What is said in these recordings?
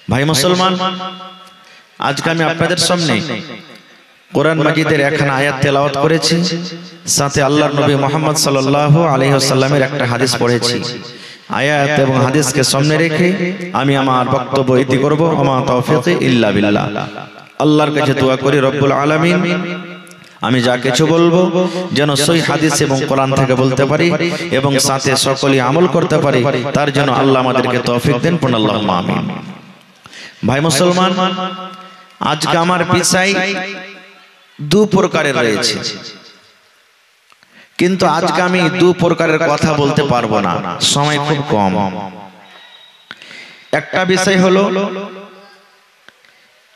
ভাই মুসলমান, আজকে আমি আপনাদের সামনে কোরআন মাজিদের একখানা আয়াত তেলাওয়াত করেছি, সাথে আল্লাহর নবী মুহাম্মদ সাল্লাল্লাহু আলাইহি ওয়াসাল্লামের একটা হাদিস পড়েছি। আয়াত এবং হাদিসকে সামনে রেখে আমি আমার বক্তব্য ইতি করব। ওমা তাওফীকি ইল্লা বিল্লাহ। আল্লাহর কাছে দোয়া করি রব্বুল আলামিন আমি যা কিছু বলবো যেন সহিহ হাদিস এবং কোরআন থেকে বলতে পারি এবং সাথে সকলেই আমল করতে পারি, তার জন্য আল্লাহ আমাদেরকে তৌফিক দেন। পড়ুন আল্লাহুম্মা আমিন। ভাই মুসলমান, আজকে আমার পিছাই দু প্রকারের রয়েছে, কিন্তু আজকে আমি দু প্রকারের কথা বলতে পারবো না, সময় খুব কম। একটা বিষয় হলো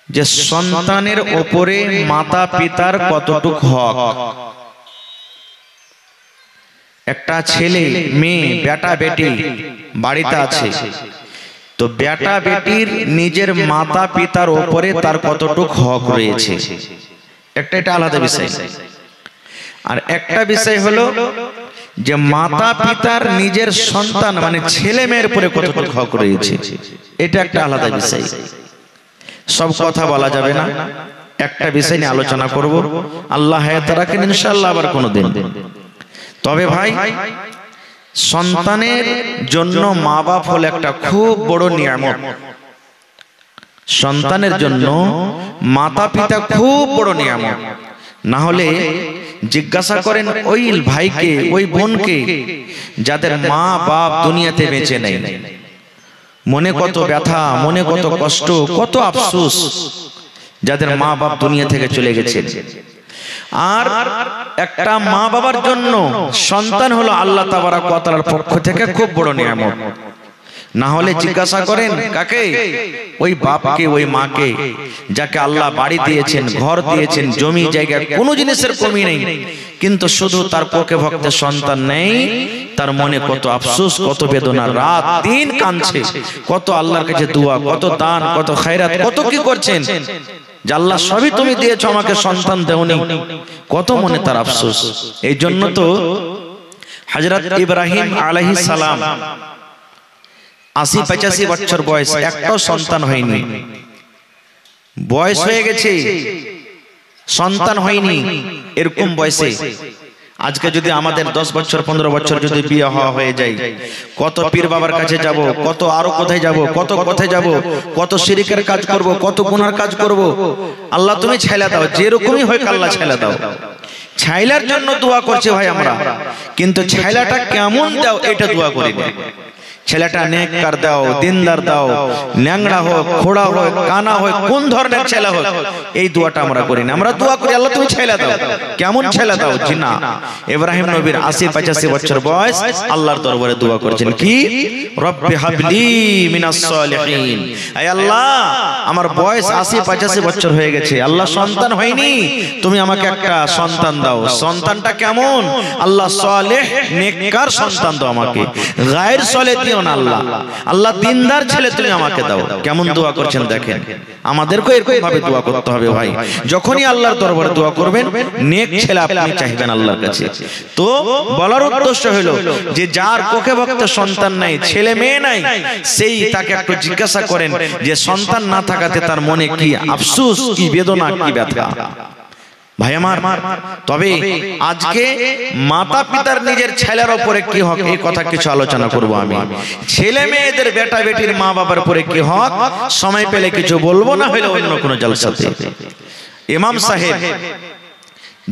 যে সন্তানের উপরে মাতা পিতার কতটুক হক। একটা ছেলে মেয়ে বেটা বেটি বাড়িতে আছে, তো বেটা বেটির নিজের মাতা পিতার উপরে তার কতটুক হক রয়েছে, এটা আলাদা বিষয়। আর একটা বিষয় হলো যে মাতা পিতার নিজের সন্তান মানে ছেলে মেয়ের উপরে কতটুক হক রয়েছে, এটা একটা আলাদা বিষয়। সব কথা বলা যাবে না, একটা বিষয় নিয়ে আলোচনা করব। আল্লাহ হায়াত রাখেন ইনশাআল্লাহ আবার কোনোদিন। তবে ভাই, সন্তানের জন্য মা বাপ হলো একটা খুব বড় নিয়ামত। সন্তানের জন্য মাতা পিতা খুব বড় নিয়ামত। না হলে জিজ্ঞাসা করেন ওই ভাইকে ওই বোনকে যাদের মা বাপ দুনিয়াতে বেঁচে নেই, মনে কত ব্যথা, মনে কত কষ্ট, কত আফসোস যাদের মা বাপ দুনিয়া থেকে চলে গেছে। আর একটা মা বাবার জন্য সন্তান হলো আল্লাহ তাবারাক ওয়া তাআলার পক্ষ থেকে খুব বড় নিয়ামত। না হলে জিজ্ঞাসা করেন কাকে? ওই বাপকে ওই মাকে যাকে আল্লাহ বাড়ি দিয়েছেন, ঘর দিয়েছেন, জমি জায়গা কোনো জিনিসের কমি নেই, কিন্তু শুধু তার পক্ষে ভক্ত সন্তান নেই, তার মনে কত আফসোস, কত বেদনা, রাত দিন কাঁদছে, কত আল্লাহর কাছে দোয়া, কত দান, কত খায়রাত, কত কি করছেন যে আল্লাহ সবই তুমি দিয়েছো আমাকে সন্তান দেওনি, কত মনে তার আফসোস। এই জন্য তো হযরত ইব্রাহিম আলাইহিস সালাম ৮০-৮৫ বছর বয়স, একটাও সন্তান হয়নি। বয়স হয়ে গেছে, সন্তান হয়নি, এরকম বয়সে আজকে যদি আমাদের 10 বছর 15 বছর যদি বিয়ে হয়ে যায়, কত পীর বাবার কাছে যাব, কত আরো কোথায় যাব, কত কোথায় যাব, কত শিরকের কাজ করব, কত গুনার কাজ করব। আল্লাহ তুমি ছাইলা দাও, যেরকমই হয় আল্লাহ ছাইলা দাও। ছাইলার জন্য দোয়া করছে ভাই আমরা, কিন্তু ছাইলাটা কেমন দাও এটা দোয়া করি না। ছেলেটা নেককার দাও, দিনদার দাও, ন্যাংড়া হোক, খোড়া হোক, কানা হোক, কোন ধরনের ছেলে হোক, এই দোয়াটা আমরা করি না। আমরা দোয়া করি আল্লাহ তুমি ছেলে দাও, কেমন ছেলে দাও। জি না, ইব্রাহিম নবীর ৮০-৮৫ বছর বয়স, আল্লাহর দরবারে দোয়া করছেন কি? রব্বি হাবলি মিনাস সালিহিন। আয় আল্লাহ, আমার বয়স ৮০-৮৫ বছর হয়ে গেছে, আল্লাহ সন্তান হয়নি, তুমি আমাকে একটা সন্তান দাও। সন্তানটা কেমন? আল্লাহ সালেহ নেককার সন্তান দাও আমাকে, গায়ের সালেহ দিও না আল্লাহ, আল্লাহ দিনদার ছেলে তুমি আমাকে দাও। কেমন দোয়া করছেন দেখেন। আমাদেরকে এরকম ভাবে দোয়া করতে হবে ভাই। যখনই আল্লাহর দরবারে দোয়া করবেন, নেক ছেলে আপনি চাইবেন আল্লাহর কাছে। তো বলার উদ্দেশ্য হলো যে যার কোকে ভক্ত সন্তান নাই, ছেলে মেয়ে নাই, সেই তাকে একটু জিজ্ঞাসা করেন যে সন্তান না থাকাতে তার মনে কি আফসোস, কি বেদনা, কি ব্যথা। ভাই আমার, তবে আজকে মাতা পিতার নিজের ছেলের উপরে কি হক, এই কথা কিছু আলোচনা করব আমি। ছেলে মেয়েদের বেটা বেটির মা বাবার উপরে কি হক, সময় পেলে কিছু বলবো, না হলে অন্য কোনো জলসাতে। ইমাম সাহেব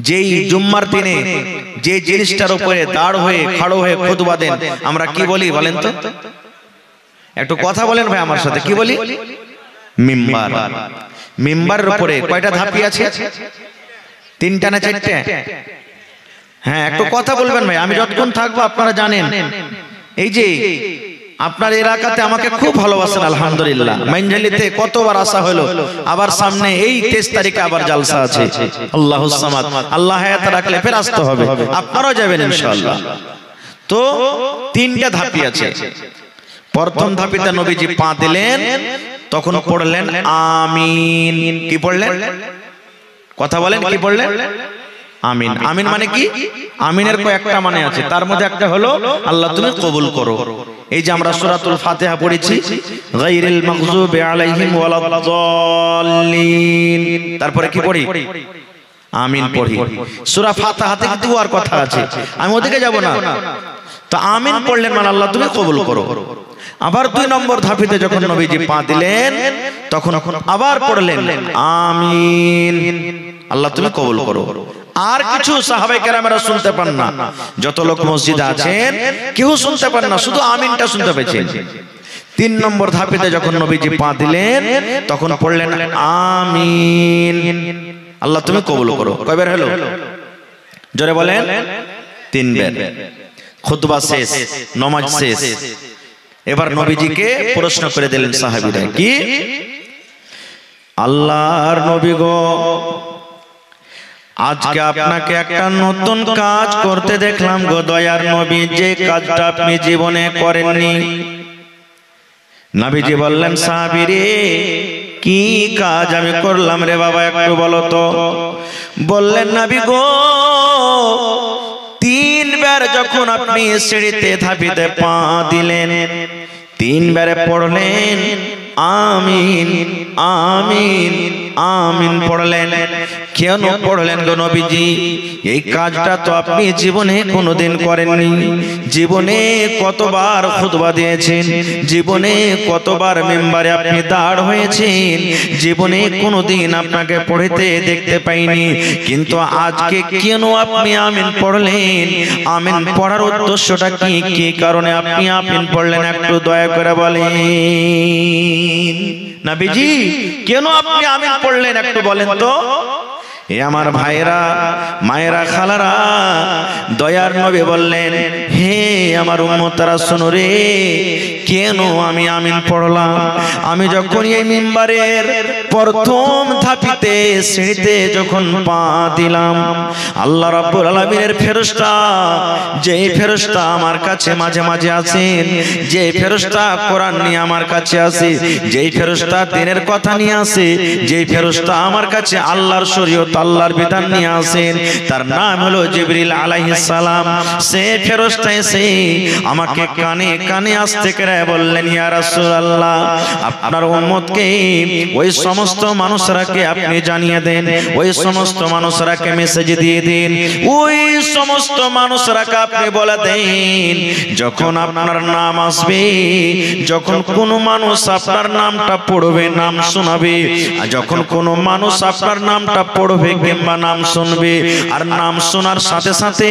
যেই জুম্মার দিনে যে জিনিসটার উপরে দাঁড় হয়ে খাড়ো হয়ে খুতবা দেন, আমরা কি বলি বলেন তো? একটু কথা বলেন ভাই আমার সাথে, কি বলি? মিম্বার। মিম্বারের উপরে কয়টা ধাপি আছে? 3টা না 4টে? হ্যাঁ, একটু কথা বলবেন ভাই, আমি যতক্ষণ থাকবো আপনারা জানেন। এই যে আপনার এলাকাতে আমাকে খুব ভালোবাসেন আলহামদুলিল্লাহ। মাইনঝালিতে কতবার আসা হলো, আবার সামনে এই 23 তারিখে আবার জালসা আছে। আল্লাহুস সামাদ, আল্লাহ হায়াত রাখলে ফের আসতে হবে, আপনারাও যাবেন ইনশাআল্লাহ। তো 3টা ধাপি আছে। প্রথম ধাপিতে নবীজি পা দিলেন, তখন পড়লেন আমিন। কি পড়লেন? কথা বলেন, কি পড়লেন? আমিন। আমিন মানে কি? আমিনের কয়েকটা মানে আছে, তার মধ্যে একটা হলো আল্লাহ তুমি কবুল করো। এই যে আমরা সূরাতুল ফাতিহা পড়েছি, গায়রিল মাগযুবি আলাইহিম ওয়ালাদ-দাল্লিন, তারপরে কি পড়ি? আমিন পড়ি। সূরা ফাতিহাতে কি দুয়ার কথা আছে, আমি ওদিকে যাব না। তো আমিন পড়লেন মানে আল্লাহ তুমি কবুল করো। আবার 2 নম্বর ধাপিতে যখন নবীজি পা দিলেন তখন আবার পড়লেন আমিন, আল্লাহ তুমি কবুল করো। আর কিছু সাহাবায়ে কেরামেরা শুনতে পান না, যত লোক মসজিদে আছেন কেউ শুনতে পান না, শুধু আমিনটা শুনতে পেয়েছেন। 3 নম্বর ধাপিতে যখন নবীজি পা দিলেন তখন পড়লেন আমিন, আল্লাহ তুমি কবুল করো। কয়বার হলো? জোরে বলেন। 3 বার। খুতবা শেষ, নামাজ শেষ। এবার নবীজিকে প্রশ্ন করে দিলেন সাহাবীরা, কি আল্লাহর নবী গো, আজকে আপনাকে একটা নতুন কাজ করতে দেখলাম গো দয়ার নবী, যে কাজটা আপনি জীবনে করেননি। নবীজি বললেন সাহাবী রে, কি কাজ আমি করলাম রে বাবা, একটু বলো তো। বললেন নবী গো, 3 বার যখন আপনি সিঁড়িতে ধাপিতে পা দিলেন 3 বারে পড়লেন আমিন আমিন আমিন পড়লেন। কেন পড়লেন গো নবীজি? এই কাজটা তো আপনি জীবনে কোনোদিন করেননি। জীবনে কতবার খুতবা দিয়েছেন, জীবনে কতবার মিম্বারে আপনি দাঁড় হয়েছেন, জীবনে কোনোদিন আপনাকে পড়তে দেখতে পাইনি, কিন্তু আজকে কেন আপনি আমিন পড়লেন? আমিন পড়ার উদ্দেশ্যটা কি, কি কারণে আপনি আমিন পড়লেন, একটু দয়া করে বলেন। নবীজি কেন আপনি আমিন পড়লেন একটু বলেন তো। এ আমার ভাইরা, মায়েরা, খালারা, দয়ার নবী বললেন, হে আমার উম্মতরা শোনো রে, কেন আমি আমিন পড়লাম? আমি যখন এই মিম্বারের প্রথম ধাপিতে সিঁড়িতে যখন পা দিলাম, আল্লাহ রাব্বুল আলামিনের ফেরেশতা, যে ফেরেশতা আমার কাছে মাঝে মাঝে আসেন, যে ফেরেশতা কোরআন নিয়ে আমার কাছে আসে, যেই ফেরেশতা দ্বীনের কথা নিয়ে আসে, যেই ফেরেশতা আমার কাছে আল্লাহর শরীয়ত, আল্লাহর বিধান নিয়ে আসেন, তার নাম হলো জিবরিল আলাইহিস সালাম। সে ফেরেশতা এসে আমাকে কানে কানে আসতে করে বললেন, ইয়া রাসূলুল্লাহ, আপনার উম্মতকে, ওই সমস্ত মানুষরাকে আপনি জানিয়ে দেন, ওই সমস্ত মানুষরাকে মেসেজ দিয়ে দিন, ওই সমস্ত মানুষরাকে আপনি বলে দেন, যখন আপনার নাম আসবে, যখন কোন মানুষ আপনার নামটা পড়বে, নাম শোনাবে, আর যখন কোন মানুষ আপনার নামটা পড়বে কিংবা নাম শুনবে, আর নাম শোনার সাথে সাথে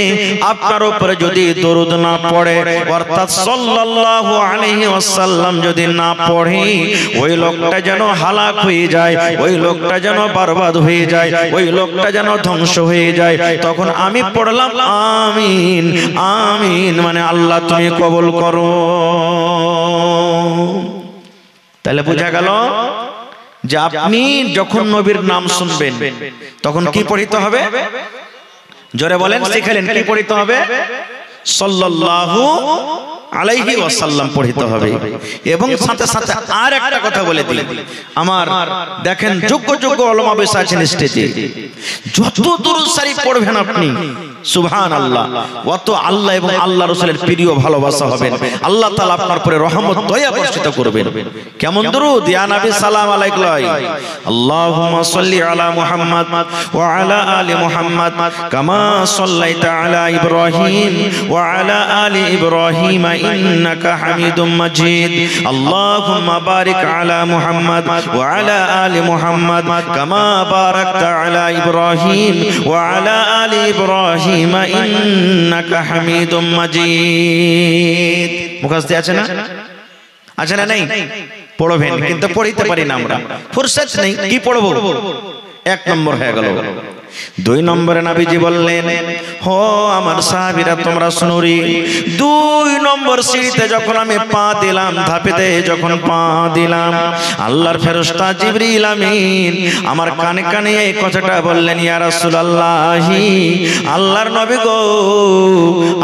আপনার উপরে যদি দরুদ না পড়ে, অর্থাৎ সাল্লাল্লাহু আলাইহি ওয়াসাল্লাম যদি না পড়ে, ওই লোকটা যেন হালাক হয়ে যায়, ওই লোকটা যেন বরবাদ হয়ে যায়, ওই লোকটা যেন ধ্বংস হয়ে যায়। তখন আমি পড়লাম আমিন আমিন, মানে আল্লাহ তুমি কবুল করো। তাহলে বোঝা গেল যে আপনি যখন নবীর নাম শুনবেন তখন কি পড়িতে হবে? জোরে বলেন, শিখালেন কি পড়িতে হবে? সাল্লাল্লাহু আলাইহি ওয়াসাল্লাম পড়িতে হবে। এবং সাথে সাথে আর একটা কথা বলে দিই, আমার দেখেন যোগ্য যোগ্য উলামা বসে আছেন স্টেজে, যত দুরূদ শরীফ পড়বেন আপনি সুবহানাল্লাহ, অত আল্লাহ এবং আল্লাহ রাসূলের প্রিয় ভালোবাসা হবে, আল্লাহ তাআলা আপনার উপরে রহমত দয়া বর্ষিত করবেন। কেমন দুরূদ? ইয়া নবী সালাম আলাইকুম, আল্লাহুম্মা সাল্লি আলা মুহাম্মাদ ওয়া আলা আলি মুহাম্মাদ কামা সাল্লাইতা আলা ইব্রাহিম ওয়া আলা আলি ইব্রাহিম ইন্নাকা হামিদুম মাজিদ। আল্লাহুম্মা বারিক আলা মুহাম্মাদ ওয়া আলা আলি মুহাম্মাদ কামা বারাকতা আলা ইব্রাহিম ওয়া আলা আলি ইব্রাহিম ইন্নাকা হামিদুম মাজিদ। মুখস্থ আছে না? আছে না? নাই? পড়বেন, কিন্তু পড়িতে পারি না আমরা, ফুরসত নেই। কি পড়বো? 1 নম্বর হয়ে গেল। 2 নম্বরে নবীজি বললেন, হো আমার সাহাবীরা তোমরা শুনো রে, 2 নম্বর সিঁড়িতে যখন আমি পা দিলাম, ধাপেতে যখন পা দিলাম, আল্লাহর ফেরেশতা জিবরিল আমিন আমার কানে কানে এই কথাটা বললেন, ইয়া রাসূলুল্লাহ, আল্লাহর নবী গো,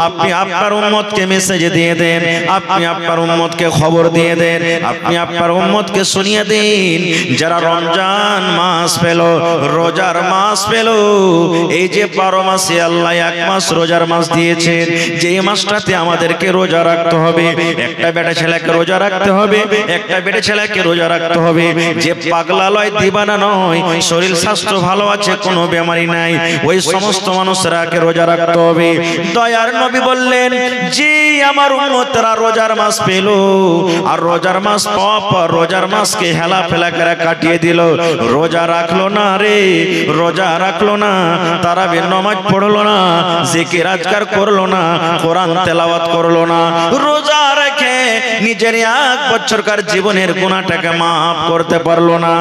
আপনি আপনার উম্মতকে মেসেজ দিয়ে দেন, আপনি আপনার উম্মতকে খবর দিয়ে দেন, আপনি আপনার উম্মতকে শুনিয়ে দিন, যারা রমজান মাস পেল, রোজার মাস পেল, এই যে 12 মাসে আল্লাহ 1 মাস রোজার মাস দিয়েছেন, যে মাসটাতে আমাদেরকে রোজা রাখতে হবে, একটা বেটা ছেলেকে রোজা রাখতে হবে, একটা বেটা ছেলেকে রোজা রাখতে হবে। যে পাগলা লয় দিবানা নয়, শরীর স্বাস্থ্য ভালো আছে, কোনো বেমারি নাই, ওই সমস্ত মানুষরাকে রোজা রাখতে হবে। দয়ার নবী বললেন, যে আমার উম্মতরা রোজার মাস পেল আর রোজার মাস পাওয়ার পর রোজার মাসকে হেলা ফেলা করে কাটিয়ে দিল, রোজা রাখলো না রে, রোজা রাখলো না, তারাবির নামাজ পড়লো না, জিকির আজকার করলো না, কোরআন তেলাওয়াত করলো না, রোজা রেখে নিজের 1 বছরকার জীবনের গুনাহটাকে maaf করতে পারলো না,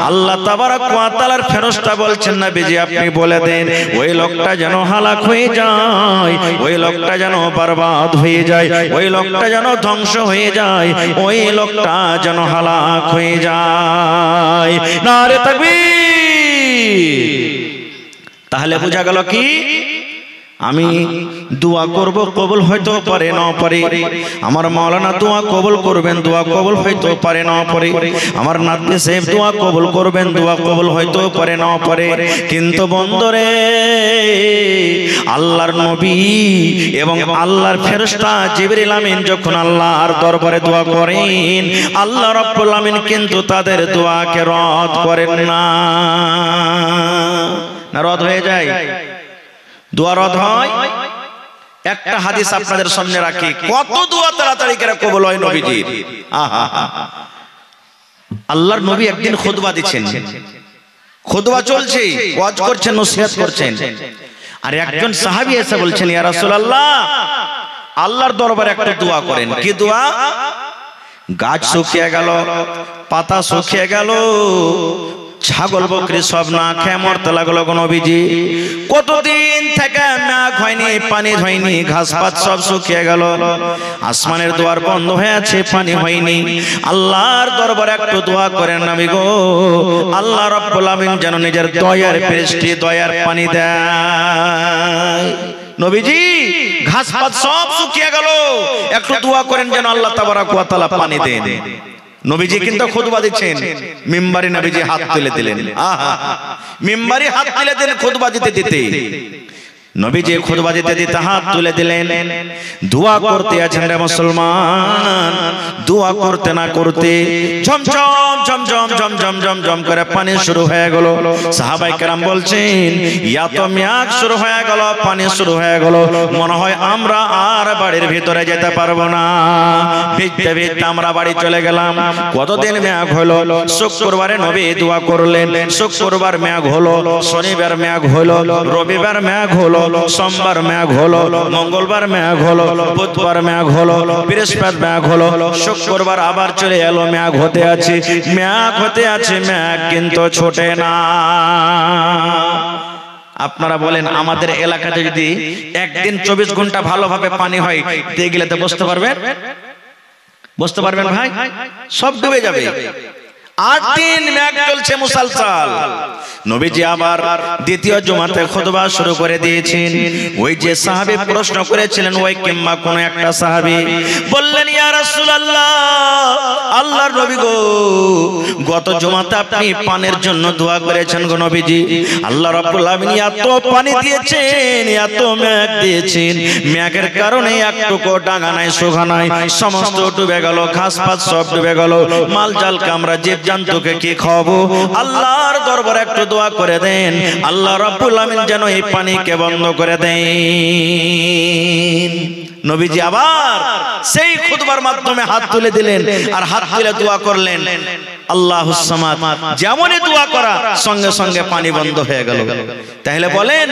আল্লাহ তাবারক ওয়া তাআলার ফেরেশতা বলছেন, নবীজি আপনি বলে দেন ওই লোকটা যেন হালাক হয়ে যায়, ওই লোকটা যেন বরবাদ হয়ে যায়, ওই লোকটা যেন ধ্বংস হয়ে যায়, ওই লোকটা যেন হালাক হয়ে যায়। নারে তাকবীর। তাহলে বোঝা গেল কি, আমি দোয়া করব, কবুল হয়তো পারে না পারে, আমার মাওলানা দোয়া কবুল করবেন, দোয়া কবুল হয়তো পারে না পারে, আমার নাতনি সাহেব দোয়া কবুল করবেন, দোয়া কবুল হয়তো পারে না পারে, কিন্তু বন্ধুরে আল্লাহর নবী এবং আল্লাহর ফেরেশতা জিবরিল আমিন যখন আল্লাহর দরবারে দোয়া করেন, আল্লাহ রাব্বুল আমিন কিন্তু তাদের দোয়াকে রদ করেন না। না রদ হয়ে যায়? দোয়া রদ হয়? একটা হাদিস আপনাদের সামনে রাখি, কত দোয়া তাড়াতাড়ি করে কবুল হয় নবীজির। আল্লাহর নবী একদিন খুতবা দিচ্ছেন, খুতবা চলছে, ওয়াজ করছেন, নসিহত করছেন, আর একজন সাহাবী এসে বলছেন, ইয়া রাসূলুল্লাহ আল্লাহর দরবারে একটা দোয়া করেন। কি দোয়া? গাছ শুকিয়ে গেল, পাতা শুকিয়ে গেল, ছাগল বকরি সব না খেয়ে মরতে লাগলো নবীজি, কতদিন থেকে মেঘ হয়নি, পানি হয়নি, ঘাস পাত সব শুকিয়ে গেল, আসমানের দুয়ার বন্ধ হয়ে আছে, পানি হয়নি, আল্লাহর দরবারে একটু দোয়া করেন নবী গো, আল্লাহ রাব্বুল আমিন যেন নিজের দয়ার বৃষ্টি, দয়ার পানি দেয়। নবীজি ঘাস পাত সব শুকিয়ে গেল, একটু দোয়া করেন যেন আল্লাহ তাবারক ওয়া তাআলা পানি দেন। নবীজি কিন্তু খুতবা দিচ্ছেন, মিম্বারে নবীজি হাত তুলে দিলেন, মিম্বারে হাত তুলে দিলেন খুতবা দিতে দিতে, নবীজি খুতবা দিতে দিতে হাত তুলে দিলেন, দোয়া করতে আছেন রে মুসলমান, দোয়া করতে না করতে ঝমঝম ঝমঝম ঝমঝম ঝমঝম করে পানি শুরু হয়ে গেল। সাহাবায়ে কেরাম বলছেন, ইয়া তো মেঘ শুরু হয়ে গেল, পানি শুরু হয়ে গেল, মনে হয় আমরা আর বাড়ির ভিতরে যেতে পারবো না, ভিজতে ভিজতে আমরা বাড়ি চলে গেলাম। কতদিন মেঘ হলো, শুক্রবারে নবী দোয়া করলেন, শুক্রবার মেঘ হলো, শনিবার মেঘ হলো, রবিবার মেঘ হলো, সোমবার মেঘ হলো, মঙ্গলবার মেঘ হলো, বুধবার মেঘ হলো, বৃহস্পতিবার মেঘ হলো, শুক্রবার আবার চলে এলো, মেঘ হতে আছে, মেঘ হতে আছে, মেঘ কিন্তু ছোটে না। আপনারা বলেন আমাদের এলাকাতে যদি একদিন 24 ঘন্টা ভালোভাবে পানি হয়, দেখলে তো বুঝতে পারবেন, বুঝতে পারবেন ভাই, সব ডুবে যাবে। 8 দিন মেঘ চলছে মুসালসাল। নবীজি আবার দ্বিতীয় জুমাতে খুতবা শুরু করে দিয়েছেন। ওই যে সাহাবী প্রশ্ন করেছিলেন, ওই কিংবা কোন একটা সাহাবী বললেন, ইয়া রাসূলুল্লাহ আল্লাহর নবী গো, গত জুমাতে আপনি পানির জন্য দোয়া করেছেন গো নবীজি, আল্লাহ রাব্বুল আমিন এত পানি দিয়েছেন, এত মেঘ দিয়েছেন, মেঘের কারণে একটুকু ডাঙা নাই, শোভা নাই, সমস্ত ডুবে গেল, ঘাস পাত সব ডুবে গেল, মাল জালকে আমরা জীবজন্তুকে কি খাওয়াবো? আল্লাহর দরবারে একটু দোয়া করে দেন, আল্লাহ রাব্বুল আমিন যেন এই পানিকে বন্ধ করে দেন। নবীজি আবার সেই খুতবার মাধ্যমে হাত তুলে দিলেন আর হাত তুলে দোয়া করলেন, আল্লাহুস সামাদ, যেমনই দোয়া করা সঙ্গে সঙ্গে পানি বন্ধ হয়ে গেল। তাহলে বলেন,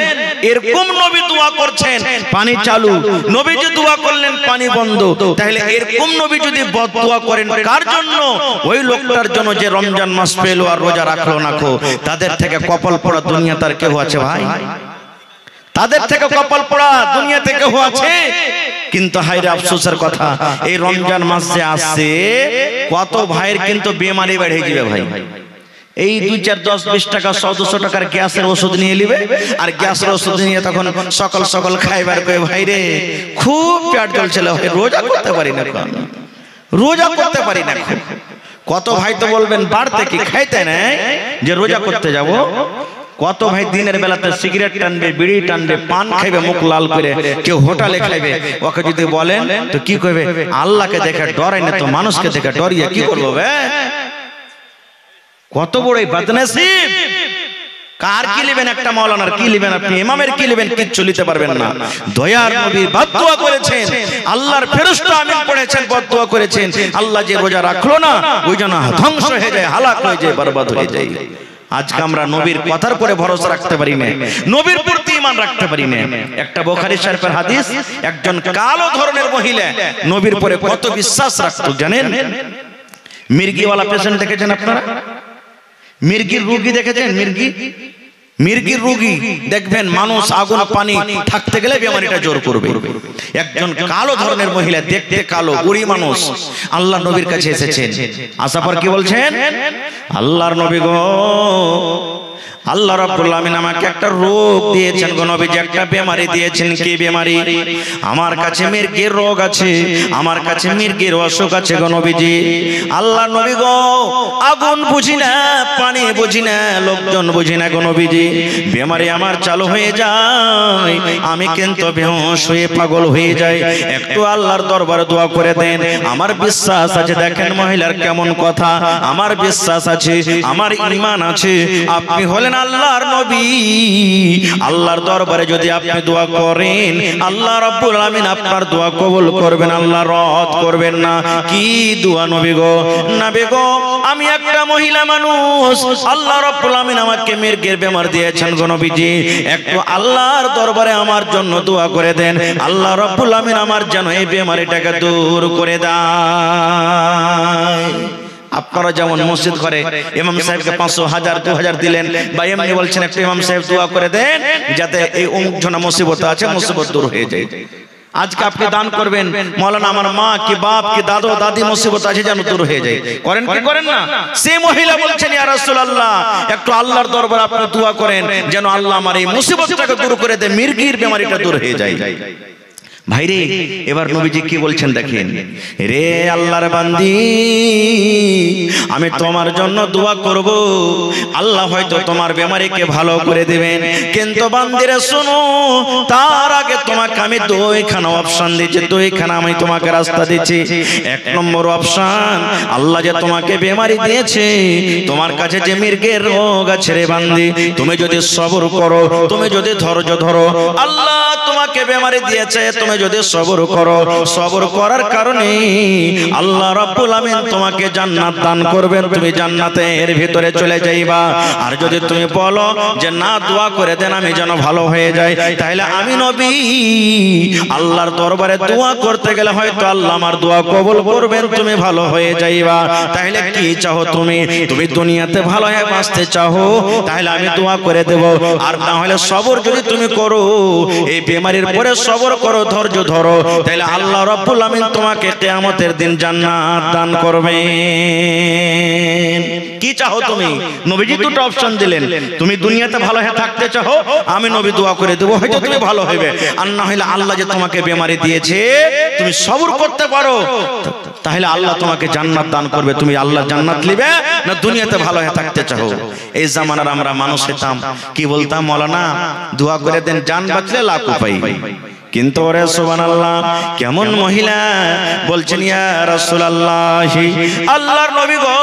এরকম নবী দোয়া করছেন, পানি চালু, নবীজি দোয়া করলেন, পানি বন্ধ, তাহলে এরকম নবী যদি বদদোয়া করেন কার জন্য? ওই লোকটার জন্য যে রমজান মাস পেল আর রোজা রাখলো না, তাদের থেকে কপাল পড়া দুনিয়া তার কেউ আছে ভাই? তাদের থেকে কপাল পড়া দুনিয়াতে কেউ আছে? কিন্তু হায়রে আফসোসের কথা, এই রমজান মাস যে আসছে, কত ভাইয়ের কিন্তু বেমারি বেড়ে যাবে ভাই। এই 2, 4, 10, 20 টাকা 100-200 টাকার গ্যাসের ওষুধ নিয়ে নিবে, আর গ্যাসের ওষুধ নিয়ে তখন সকাল সকাল খাইবার করে, ভাই রে খুব পেট জ্বলছিল, রোজা করতে পারি না, রোজা করতে পারি না। কত ভাই তো বলবেন বাড়তে কি খাইতে নাই যে রোজা করতে যাব, কত ভাই দিনের বেলাতে সিগারেট টানবে, বিড়ি টানবে, পান খাইবে মুখ লাল করে, কেউ হোটেলে খাইবে, ওকে যদি বলেন তো কি কইবে? আল্লাহকে দেখে ডরাই না তো মানুষকে দেখে ডরিয়ে কি করবো? কত বড় বদনসিব! কার কি নেবেন? একটা মাওলানার কি নেবেন? আপনি ইমামের কি নেবেন? কিচ্ছু নিতে পারবেন না। দয়ার নবী বদদুয়া করেছেন, আল্লাহর ফেরেশতা আমিন পড়েছেন, বদদুয়া করেছেন। আল্লাহ যে রোজা রাখলো না, ওই জন্য ধ্বংস হয়ে যায়, হালাক হয়ে যায়, বরবাদ হয়ে যায়। আজকে আমরা নবীর কথার পরে ভরসা রাখতে পারি না, নবীর প্রতি ঈমান রাখতে পারি না। একটা বুখারী শরীফের হাদিস, একজন কালো ধরনের মহিলা নবীর পরে কত বিশ্বাস রাখতো জানেন? মির্গিওয়ালা পেশেন্ট দেখেছেন আপনারা? মির্গির রোগী দেখেছেন? মির্গির রোগী দেখবেন মানুষ আগুন পানি থাকতে গেলে বেমারিটা জোর করবে। একজন কালো ধরনের মহিলা, দেখতে কালো, বুড়ি মানুষ, আল্লাহ নবীর কাছে এসেছেন। আসার পর কি বলছেন? আল্লাহর নবী গো, আল্লাহ রাব্বুল আলামিন আমাকে একটা রোগ দিয়েছেন গো নবীজি, একটা বেমারি দিয়েছেন। কি বেমারি? আমার কাছে মির্গির রোগ আছে, আমার কাছে মির্গির অসুখ আছে গো নবীজি। আল্লাহ নবী গো, আগুন বুঝি না, পানি বুঝি না, লোকজন বুঝি না গো নবীজি, বেমারি আমার চালু হয়ে যায়, আমি কিন্তু বেহুশ হয়ে পাগল হয়ে যাই। একটু আল্লাহর দরবারে দোয়া করে দেন। আমার বিশ্বাস আছে, দেখেন মহিলার কেমন কথা, আমার বিশ্বাস আছে, আমার ঈমান আছে, আপনি হলেন আল্লাহর নবী। আল্লাহর দরবারে যদি আপনি দোয়া করেন, আল্লাহ রাব্বুল আলামিন আপনার দোয়া কবুল করবেন, আল্লাহ রদ করবেন না। কি দোয়া নবী গো? নবী গো, আমি একটা মহিলা মানুষ, আল্লাহ রাব্বুল আলামিন আমাকে মির্গের বেমার দিয়েছেন গো নবীজি, একটু আল্লাহর দরবারে আমার জন্য দোয়া করে দেন, আল্লাহ রাব্বুল আলামিন আমার যেন এই বেমারিটাকে দূর করে দেয়। আপনারা যেমন মসজিদ করে ইমাম সাহেবকে 500, 1000, 2000 দিলেন, বা এমনি বলছেন একটা ইমাম সাহেব দোয়া করে দেন যাতে এই অমুক জনা মুসিবত আছে, মুসিবত দূর হয়ে যায়। আজকে আপনি দান করবেন, মাওলানা আমার মা কি বাপ কি দাদু দাদি মুসিবত আছে যেন দূর হয়ে যায়, করেন কি করেন না? সেই মহিলা বলছেন, ইয়া রাসূলুল্লাহ, একটু আল্লাহর দরবারে আপনি দোয়া করেন যেন আল্লাহ আমার এই মুসিবতটাকে দূর করে দেয়, মির্গির বেমারিটা দূর হয়ে যায়। ভাইরে, এবার নবীজি কি বলছেন দেখেন, রে আল্লাহর বান্দি, আমি তোমার জন্য দোয়া করব, আল্লাহ হয়তো তোমার বেমারিকে ভালো করে দিবেন, কিন্তু বান্দিরে শোনো, তার আগে তোমাকে আমি দুইখানা অপশন দিচ্ছি, দুইখানা আমি তোমাকে রাস্তা দিচ্ছি। এক নম্বর অপশন, আল্লাহ যে তোমাকে বেমারি দিয়েছে, তোমার কাছে যে মির্গের রোগ আছে রে বান্দি, তুমি যদি সবর করো, তুমি যদি ধৈর্য ধরো, আল্লাহ তোমাকে বেমারি দিয়েছে, তুমি যদি সবর করো, সবর করার কারণে আল্লাহ রাব্বুল আমিন তোমাকে জান্নাত দান করবেন, তুমি জান্নাতের ভিতরে চলে যাইবা। আর যদি তুমি বলো যে না, দোয়া করে দেন আমি যেন ভালো হয়ে যাই, তাহলে আমি নবী আল্লাহর দরবারে দোয়া করতে গেলে হয়তো আল্লাহ আমার দোয়া কবুল করবেন, তুমি ভালো হয়ে যাইবা। তাহলে কি চাও তুমি? তুমি দুনিয়াতে ভালো হয়ে বাঁচতে চাও, তাহলে আমি দোয়া করে দেব। আর না হলে সবর যদি তুমি করো, এই বেমারির পরে সবর করো, ধৈর্য ধরো, তাহলে আল্লাহ রাব্বুল আমিন তোমাকে কিয়ামতের দিন জান্নাত দান করবেন। কি চাও তুমি? নবীজি দুটো অপশন দিলেন, তুমি দুনিয়াতে ভালো হয়ে থাকতে চাও, আমি নবী দোয়া করে দেব, হয়তো তুমি ভালো হবে। আর না হলে আল্লাহ যে তোমাকে বেমারি দিয়েছে, তুমি সবর করতে পারো, তাহলে আল্লাহ তোমাকে জান্নাত দান করবে। তুমি আল্লাহ জান্নাত নিবে না দুনিয়াতে ভালো হয়ে থাকতে চাও? এই জামানার আমরা মানুষ হতাম, কি বলতাম, মাওলানা দোয়া করে দেন, জান বাঁচলে লাখ উপায়। কিন্তু ওরে সুবহানাল্লাহ, কেমন মহিলা বলছেন, ইয়া রাসূলুল্লাহ, আল্লাহর নবী গো,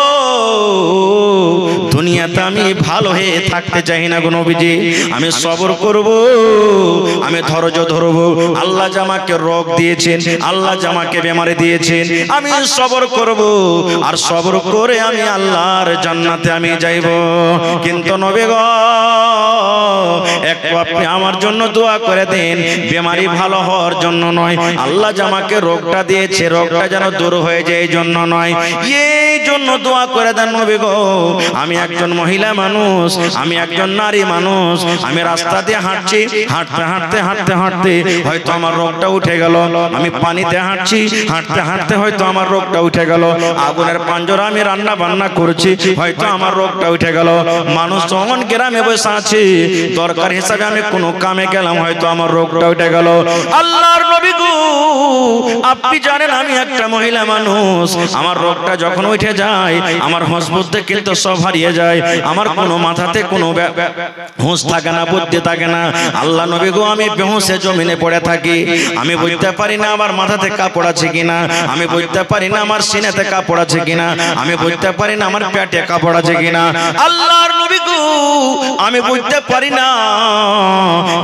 দুনিয়াতে আমি ভালো হয়ে থাকতে চাই না গো নবীজি, আমি সবর করব, আমি ধৈর্য ধরব। আল্লাহ জামাকে রোগ দিয়েছেন, আল্লাহ জামাকে বেমারি দিয়েছেন, আমি সবর করব, আর সবর করে আমি আল্লাহর জান্নাতে আমি যাইব। কিন্তু নবী গো, একটু আপনি আমার জন্য দোয়া করে দেন, বেমারি ভালো হওয়ার জন্য নয়, আল্লাহ জামাকে রোগটা দিয়েছে, রোগটা যেন দূর হয়ে যায় এই জন্য নয়, এই জন্য দোয়া করে দেন নবী গো। আমি একজন মহিলা মানুষ, আমি একজন নারী মানুষ, আমি রাস্তা দিয়ে হাঁটছি, হাঁটতে হাঁটতে হাঁটতে হাঁটতে হয়তো আমার রোগটা উঠে গেল, আমি পানিতে হাঁটছি, হাঁটতে হাঁটতে হয়তো আমার রোগটা উঠে গেল, আগুনের পাঞ্জরা আমি রান্না বান্না করছি, হয়তো আমার রোগটা উঠে গেল, মানুষ যখন গ্রামে বসে আছে, দরকার হিসাবে আমি কোনো কামে গেলাম, হয়তো আমার রোগটা উঠে গেল। আল্লাহর নবী গো, আপনি জানেন আমি একটা মহিলা মানুষ, আমার রোগটা যখন উঠে যায়, আমার হোশ বুদ্ধি কিন্তু সব হারিয়ে যায়, আমার কোনো মাথাতে কোনো হুঁশ থাকে না, বুদ্ধি থাকে না। আল্লাহ নবী গো, আমি বেহুঁশে জমিনে পড়ে থাকি, আমি বুঝতে পারি না আমার মাথাতে কাপড় আছে কিনা, আমি বুঝতে পারি না আমার সিনাতে কাপড় আছে কিনা, আমি বুঝতে পারি না আমার পেটে কাপড় আছে কিনা। আল্লাহর নবী গো, আমি বুঝতে পারি না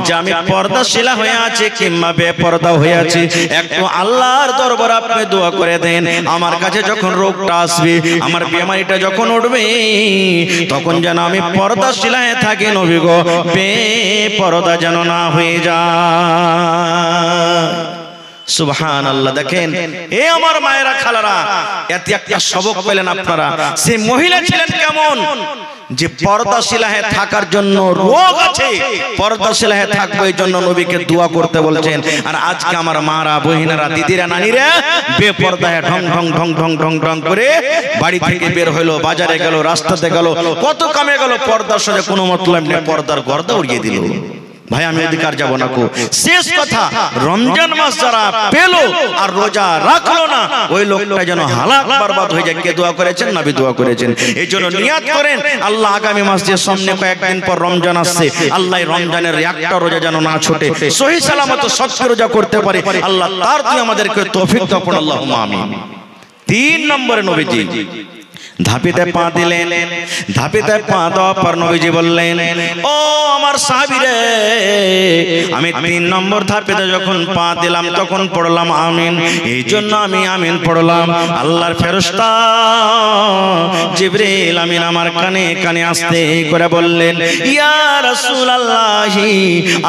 যে আমি পর্দাশীলা হয়ে আছি কিংবা বেপর্দা হয়ে আছি। একটু আল্লাহর দরবারে আপনি দোয়া করে দেন, আমার কাছে যখন রোগটা আসবে, আমার বিমারিটা যখন উঠবে, তখন যেন আমি পর্দাশীলা হয়ে থাকি নবী গো, বেপর্দা যেন না হয়ে যায়। সুবহানাল্লাহ। দেখেন এ আমার মায়েরা খালারা, এতে একটা সবক পেলেন আপনারা। সেই মহিলা ছিলেন কেমন, যে পর্দাশীলা হয়ে থাকার জন্য রোগ আছে, পর্দাশীলা হয়ে থাকবে এই জন্য নবীকে দোয়া করতে বলছেন। আর আজকে আমার মারা, বহিনারা, দিদিরা, নানিরা বেপর্দা হয়ে ঢং ঢং ঢং ঢং ঢং ঢং করে বাড়ি থেকে বের হইলো, বাজারে গেল, রাস্তাতে গেল, কত কামে গেল, পর্দার সাথে কোনো মতলব নেই, পর্দার গর্দা উড়িয়ে দিল। ভাই আমি অধিকার যাব না কো। শেষ কথা, রমজান মাস যারা পেল আর রোজা রাখলো না, ওই লোকটা যেন হালাক বরবাদ হয়ে যায়। কে দোয়া করেছেন? নবী দোয়া করেছেন। এই জন্য নিয়াত করেন, আল্লাহ আগামী মাস যে সামনে কয়েকদিন পর রমজান আসছে, আল্লাহ রমজানের একটা রোজা যেন না ছুটে, সহি সালামত সচ্চ রোজা করতে পারে, আল্লাহ তার তুই আমাদেরকে তৌফিক দাও, আল্লাহুম্মা আমিন। 3 নম্বরে নবীজি ধাপিতে পা দিলেন। ধাপিতে পা দেওয়ার পর নবীজি বললেন, ও আমার সাহাবীরে, আমি 3 নম্বর ধাপিতে যখন পা দিলাম তখন পড়লাম আমিন। এই জন্য আমি আমিন পড়লাম। আল্লাহর ফেরেশতা জিবরিল আমিন আমার কানে কানে আসতে করে বললেন, ইয়া রাসূলুল্লাহ,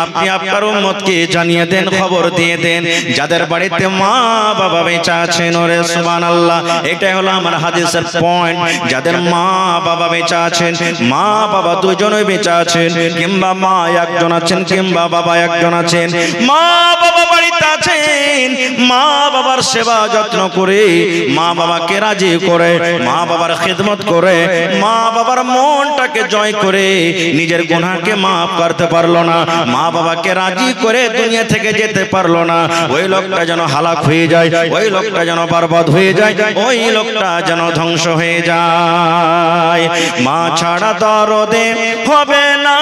আপনি আপনার উম্মতকে জানিয়ে দেন, খবর দিয়ে দেন, যাদের বাড়িতে মা বাবা বেঁচে আছেন। ওরে সুবহানাল্লাহ, এটাই হলো আমার হাদিসের পয়েন্ট। যাদের মা বাবা বেঁচে আছেন, মা বাবা দুজনেই বেঁচে আছেন, কিংবা মা একজন আছেন কিংবা বাবা একজন আছেন, মা বাবা বাড়িতে আছেন, মা বাবার সেবা যত্ন করে, মা বাবাকে রাজি করে, মা বাবার খিদমত করে, মা বাবার মনটাকে জয় করে, নিজের গুনাহকে মাফ করতে পারলো না, মা বাবাকে রাজি করে দুনিয়া থেকে যেতে পারলো না, ওই লোকটা যেন হালাক হয়ে যায়, ওই লোকটা যেন বরবাদ হয়ে যায়, ওই লোকটা যেন ধ্বংস হয়ে যায়। মা ছাড়া দরদে হবে না।